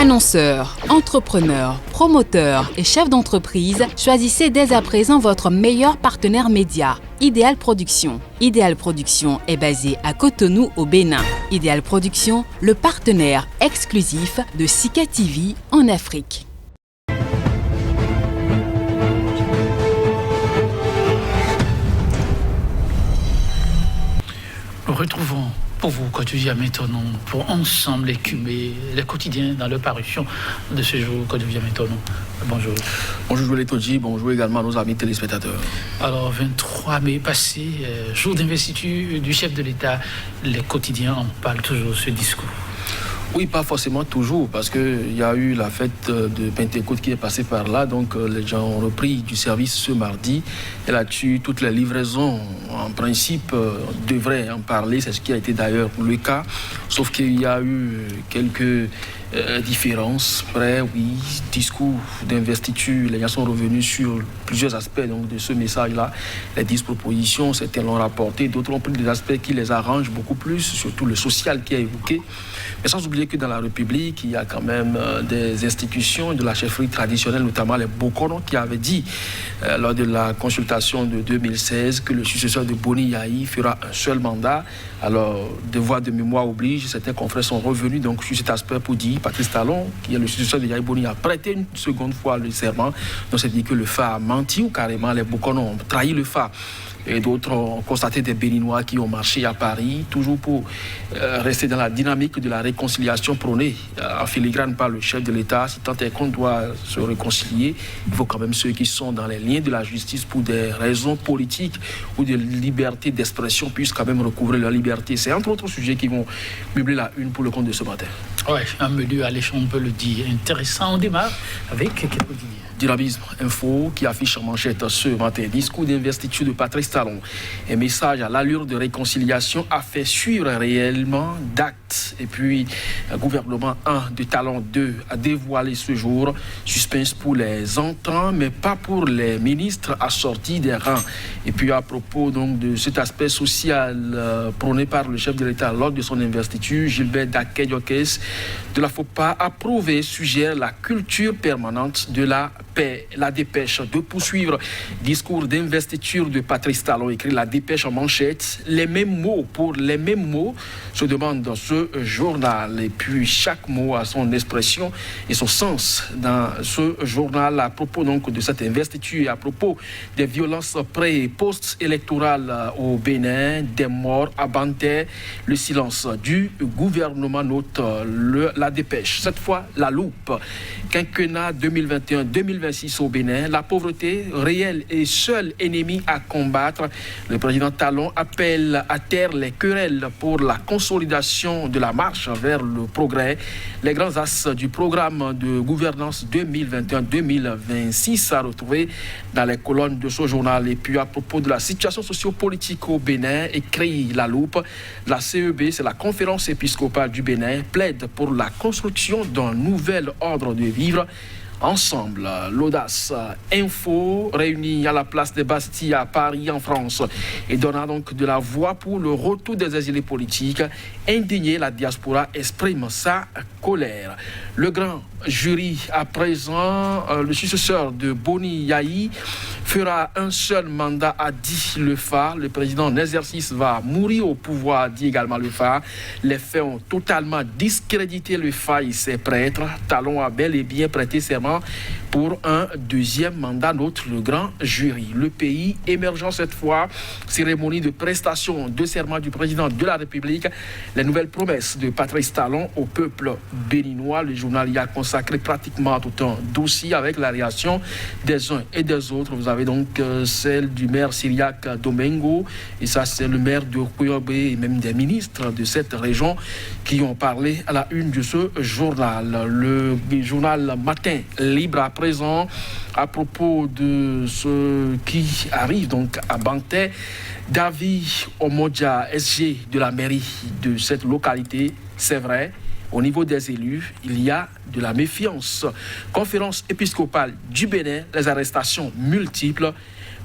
Annonceurs, entrepreneurs, promoteurs et chefs d'entreprise, choisissez dès à présent votre meilleur partenaire média, Idéal Production. Idéal Production est basé à Cotonou au Bénin. Idéal Production, le partenaire exclusif de Sika TV en Afrique. Nous retrouvons pour vous, quotidien étonnant, pour ensemble écumer les quotidiens dans leur parution de ce jour, quotidien étonnant. Bonjour. Bonjour Joël Todji, bonjour également à nos amis téléspectateurs. Alors, 23 mai passé, jour d'investiture du chef de l'État, les quotidiens en parlent toujours ce discours. Oui, pas forcément toujours, parce qu'il y a eu la fête de Pentecôte qui est passée par là, donc les gens ont repris du service ce mardi. Et là-dessus, toutes les livraisons, en principe, devraient en parler. C'est ce qui a été d'ailleurs le cas, sauf qu'il y a eu quelques différences. Après, oui, discours d'investiture, les gens sont revenus sur plusieurs aspects donc, de ce message-là. Les 10 propositions, certains l'ont rapporté, d'autres ont pris des aspects qui les arrangent beaucoup plus, surtout le social qui est évoqué. Mais sans oublier que dans la République, il y a quand même des institutions de la chefferie traditionnelle, notamment les Bokono, qui avaient dit lors de la consultation de 2016 que le successeur de Boni Yahi fera un seul mandat. Alors, devoir de mémoire oblige, certains confrères sont revenus donc, sur cet aspect pour dire Patrice Talon, qui est le successeur de Yahi Boni, a prêté une seconde fois le serment. Donc, c'est dit que le FA a menti ou carrément les Bokono ont trahi le FA. Et d'autres ont constaté des Béninois qui ont marché à Paris, toujours pour rester dans la dynamique de la réconciliation prônée en filigrane par le chef de l'État. Si tant est qu'on doit se réconcilier, il faut quand même ceux qui sont dans les liens de la justice pour des raisons politiques ou de liberté d'expression puissent quand même recouvrer leur liberté. C'est entre autres sujets qui vont meubler la une pour le compte de ce matin. Oui, un menu alléchant, on peut le dire. Intéressant, on démarre avec quelques quotidiens. Dynamisme Info qui affiche en manchette ce matin. Discours d'investiture de Patrice Talon. Un message à l'allure de réconciliation a fait suivre réellement d'actes. Et puis, un gouvernement 1 de Talon 2 a dévoilé ce jour. Suspense pour les entrants, mais pas pour les ministres assortis des rangs. Et puis, à propos donc, de cet aspect social prôné par le chef de l'État lors de son investiture, Gilbert Daké-Diokès de la FOPA a prouvé, suggère la culture permanente de la paix. La dépêche de poursuivre. Discours d'investiture de Patrice Talon, écrit la dépêche en manchette. Les mêmes mots pour les mêmes mots se demandent dans ce journal. Et puis chaque mot a son expression et son sens dans ce journal à propos donc de cette investiture, à propos des violences pré- et post-électorales au Bénin, des morts à Banté, le silence du gouvernement note la dépêche. Cette fois, la loupe. Quinquennat 2021-2026 au Bénin, la pauvreté réelle et seul ennemi à combattre. Le président Talon appelle à terre les querelles pour la consolidation de la marche vers le progrès. Les grands axes du programme de gouvernance 2021-2026 à retrouver dans les colonnes de ce journal. Et puis à propos de la situation sociopolitique au Bénin, écrit la loupe, la CEB, c'est la conférence épiscopale du Bénin, plaide pour la construction d'un nouvel ordre de vivre ensemble. L'audace Info réunie à la place des Bastilles à Paris en France et donnant donc de la voix pour le retour des exilés politiques. Indignée, la diaspora exprime sa colère. Le grand jury à présent, le successeur de Boni Yahi fera un seul mandat, a dit le FA. Le président en exercice va mourir au pouvoir, dit également le FA. Les faits ont totalement discrédité le FA et ses prêtres. Talon a bel et bien prêté serment pour un deuxième mandat, note le grand jury. Le pays émergent cette fois, cérémonie de prestation de serment du président de la République. Les nouvelles promesses de Patrice Talon au peuple béninois. Le journal y a consacré pratiquement tout un dossier avec la réaction des uns et des autres. Vous avez donc celle du maire syriaque Domingo, et ça c'est le maire de Kouyobe et même des ministres de cette région qui ont parlé à la une de ce journal. Le journal Matin Libre à présent à propos de ce qui arrive donc à Banté. David Omodja, SG de la mairie de cette localité, c'est vrai, au niveau des élus, il y a de la méfiance. Conférence épiscopale du Bénin, les arrestations multiples.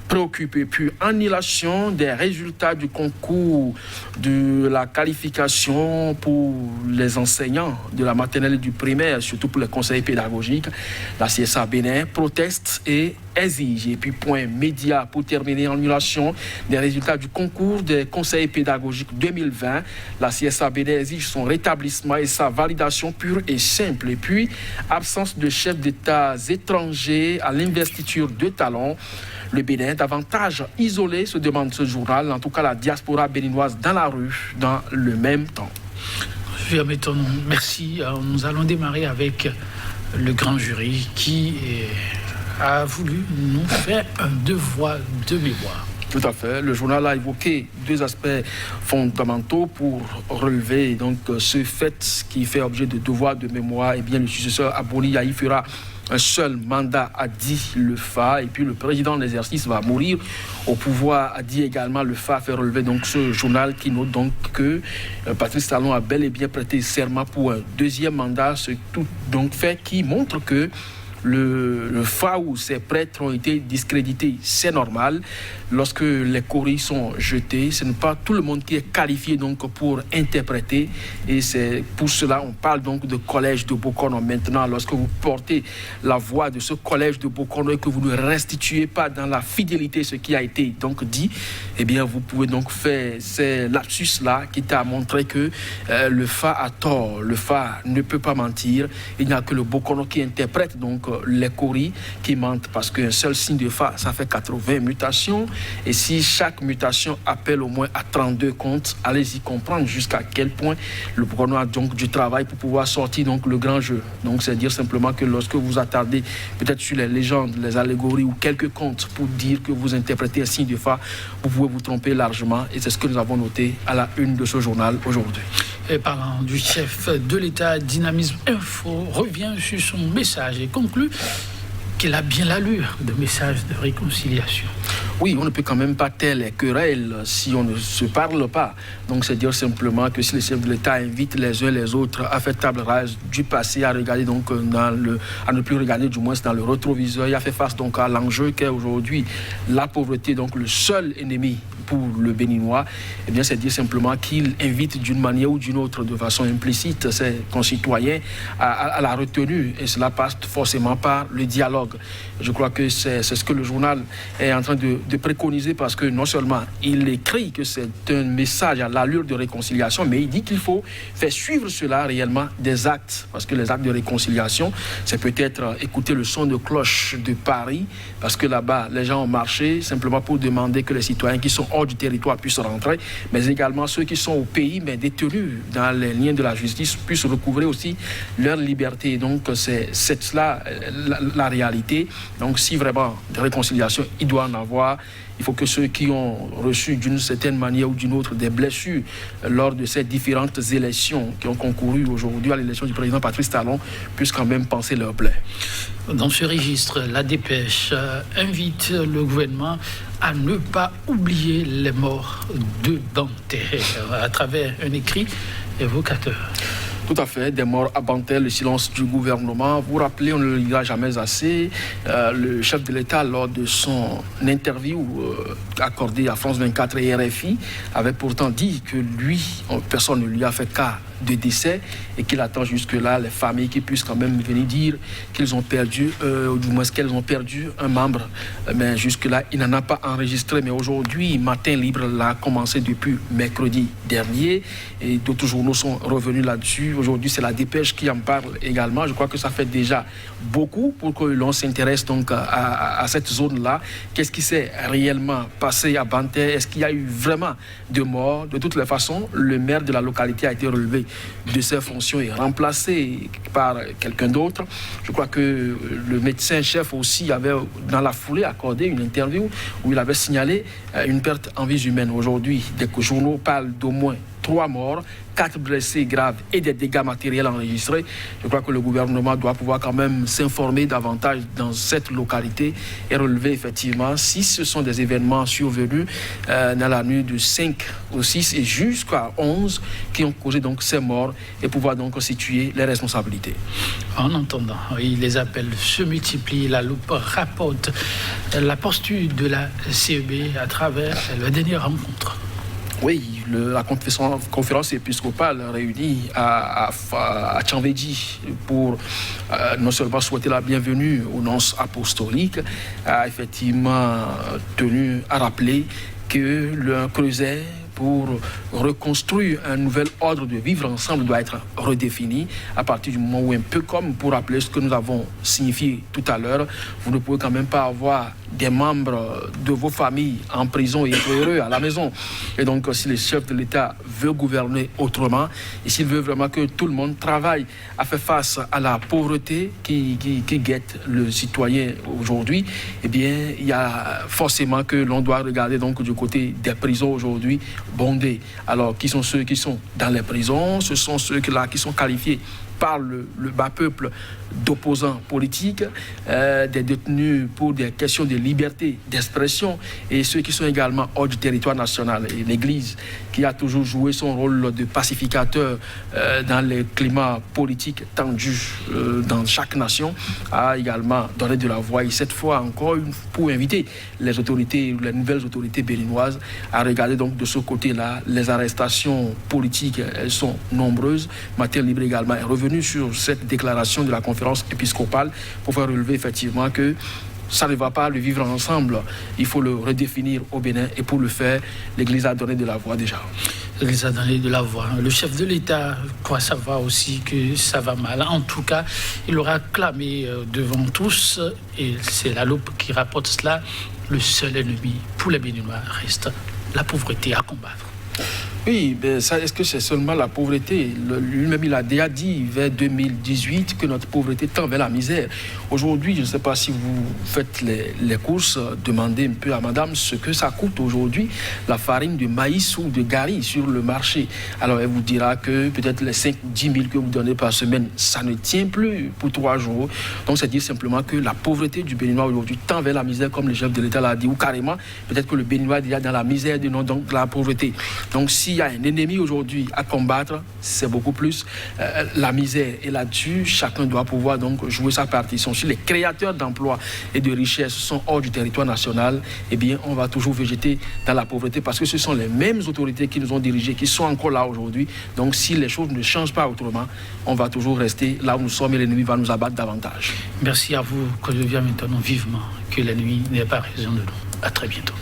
préoccupé. Puis annulation des résultats du concours de la qualification pour les enseignants de la maternelle et du primaire, surtout pour les conseillers pédagogiques. La CSA Bénin proteste et exige. Et puis point média pour terminer, annulation des résultats du concours des conseillers pédagogiques 2020. La CSA Bénin exige son rétablissement et sa validation pure et simple. Et puis absence de chefs d'État étrangers à l'investiture de talents. Le Bénin davantage isolé, se demande ce journal, en tout cas la diaspora béninoise dans la rue dans le même temps. Merci. Nous allons démarrer avec le grand jury qui a voulu nous faire un devoir de mémoire. Tout à fait. Le journal a évoqué deux aspects fondamentaux pour relever donc ce fait qui fait objet de devoir de mémoire. Eh bien, le successeur Aboni Yahi fera un seul mandat, a dit le FA, et puis le président de l'exercice va mourir au pouvoir, a dit également le FA, fait relever donc ce journal qui note donc que Patrice Talon a bel et bien prêté serment pour un deuxième mandat, ce tout donc fait qui montre que le FA ou ses prêtres ont été discrédités. C'est normal. Lorsque les coris sont jetés, ce n'est pas tout le monde qui est qualifié donc pour interpréter. Et c'est pour cela on parle donc de collège de Bokono. Maintenant, lorsque vous portez la voix de ce collège de Bokono et que vous ne restituez pas dans la fidélité ce qui a été donc dit, eh bien vous pouvez donc faire ces lapsus-là qui t'a montré que le FA a tort. Le FA ne peut pas mentir. Il n'y a que le Bokono qui interprète donc les coris qui mentent, parce qu'un seul signe de FA, ça fait 80 mutations. Et si chaque mutation appelle au moins à 32 comptes, allez-y comprendre jusqu'à quel point le Bokono a donc du travail pour pouvoir sortir donc le grand jeu. Donc c'est dire simplement que lorsque vous attardez peut-être sur les légendes, les allégories ou quelques contes pour dire que vous interprétez un signe de FA, vous pouvez vous tromper largement. Et c'est ce que nous avons noté à la une de ce journal aujourd'hui. Et parlant du chef de l'État, Dynamisme Info revient sur son message et conclut qu'il a bien l'allure de message de réconciliation. Oui, on ne peut quand même pas taire les querelles si on ne se parle pas. Donc c'est dire simplement que si le chef de l'État invite les uns les autres à faire table rase du passé, à regarder donc à ne plus regarder du moins dans le rétroviseur, il a fait face donc à l'enjeu qu'est aujourd'hui la pauvreté, donc le seul ennemi pour le Béninois, eh bien c'est dire simplement qu'il invite d'une manière ou d'une autre, de façon implicite, ses concitoyens à la retenue, et cela passe forcément par le dialogue. Je crois que c'est ce que le journal est en train de préconiser, parce que non seulement il écrit que c'est un message à l'allure de réconciliation, mais il dit qu'il faut faire suivre cela réellement des actes, parce que les actes de réconciliation, c'est peut-être écouter le son de cloche de Paris, parce que là-bas, les gens ont marché simplement pour demander que les citoyens qui sont hors du territoire puissent rentrer, mais également ceux qui sont au pays, mais détenus dans les liens de la justice, puissent recouvrer aussi leur liberté. Donc c'est cela la réalité. Donc si vraiment de réconciliation il doit en avoir, il faut que ceux qui ont reçu d'une certaine manière ou d'une autre des blessures lors de ces différentes élections qui ont concouru aujourd'hui à l'élection du président Patrice Talon puissent quand même penser leur plaie. Dans ce registre, la dépêche invite le gouvernement à ne pas oublier les morts de Bantel à travers un écrit évocateur. Tout à fait, des morts à Bantel, le silence du gouvernement. Vous vous rappelez, on ne le dira jamais assez, le chef de l'État, lors de son interview accordée à France 24 et RFI, avait pourtant dit que lui, personne ne lui a fait cas de décès et qu'il attend jusque-là les familles qui puissent quand même venir dire qu'ils ont perdu, ou du moins qu'elles ont perdu un membre. Mais jusque-là, il n'en a pas enregistré. Mais aujourd'hui, Matin Libre l'a commencé depuis mercredi dernier et d'autres journaux sont revenus là-dessus. Aujourd'hui, c'est la dépêche qui en parle également. Je crois que ça fait déjà beaucoup pour que l'on s'intéresse donc à cette zone-là. Qu'est-ce qui s'est réellement passé à Bantel? Est-ce qu'il y a eu vraiment de morts? De toutes les façons, le maire de la localité a été relevé de ses fonctions et remplacé par quelqu'un d'autre. Je crois que le médecin-chef aussi avait dans la foulée accordé une interview où il avait signalé une perte en vies humaines. Aujourd'hui, des journaux parlent d'au moins 3 morts, 4 blessés graves et des dégâts matériels enregistrés. Je crois que le gouvernement doit pouvoir quand même s'informer davantage dans cette localité et relever effectivement si ce sont des événements survenus dans la nuit du 5 au 6 et jusqu'à 11 qui ont causé donc ces morts et pouvoir donc situer les responsabilités. En entendant, les appels se multiplient, la loupe rapporte la posture de la CEB à travers la dernière rencontre. Oui, la conférence épiscopale réunie à Tchanvedji pour non seulement souhaiter la bienvenue aux nonces apostoliques, a effectivement tenu à rappeler que le creuset pour reconstruire un nouvel ordre de vivre ensemble doit être redéfini à partir du moment où, un peu comme pour rappeler ce que nous avons signifié tout à l'heure, vous ne pouvez quand même pas avoir des membres de vos familles en prison et être heureux à la maison. Et donc, si le chef de l'État veut gouverner autrement, et s'il veut vraiment que tout le monde travaille à faire face à la pauvreté qui guette le citoyen aujourd'hui, eh bien, il y a forcément que l'on doit regarder donc du côté des prisons aujourd'hui bondées. Alors, qui sont ceux qui sont dans les prisons? Ce sont ceux-là qui sont qualifiés par le bas peuple d'opposants politiques, des détenus pour des questions de liberté d'expression et ceux qui sont également hors du territoire national. Et l'Église, qui a toujours joué son rôle de pacificateur dans les climats politiques tendus dans chaque nation, a également donné de la voix. Et cette fois encore, pour inviter les autorités, les nouvelles autorités béninoises à regarder donc de ce côté-là. Les arrestations politiques, elles sont nombreuses. Matthieu Libre également est revenu sur cette déclaration de la conférence épiscopale pour faire relever effectivement que ça ne va pas le vivre ensemble. Il faut le redéfinir au Bénin et pour le faire, l'Église a donné de la voix déjà. L'Église a donné de la voix. Le chef de l'État croit savoir aussi que ça va mal. En tout cas, il aura clamé devant tous, et c'est la loupe qui rapporte cela, le seul ennemi pour les Béninois reste la pauvreté à combattre. Oui, mais ça, est-ce que c'est seulement la pauvreté? Lui-même, il a déjà dit vers 2018 que notre pauvreté tend vers la misère. Aujourd'hui, je ne sais pas si vous faites les courses, demandez un peu à madame ce que ça coûte aujourd'hui, la farine de maïs ou de gari sur le marché. Alors, elle vous dira que peut-être les 5-10 000 que vous donnez par semaine, ça ne tient plus pour 3 jours. Donc, c'est dire simplement que la pauvreté du Béninois aujourd'hui tend vers la misère, comme le chef de l'État l'a dit, ou carrément, peut-être que le Béninois est déjà dans la misère, donc la pauvreté. Donc, s'il y a un ennemi aujourd'hui à combattre, c'est beaucoup plus la misère. Et là-dessus, chacun doit pouvoir donc jouer sa partition. Si les créateurs d'emplois et de richesses sont hors du territoire national, eh bien, on va toujours végéter dans la pauvreté parce que ce sont les mêmes autorités qui nous ont dirigés, qui sont encore là aujourd'hui. Donc, si les choses ne changent pas autrement, on va toujours rester là où nous sommes et l'ennemi va nous abattre davantage. Merci à vous, que je viens maintenant vivement que la nuit n'ait pas raison de nous. À très bientôt.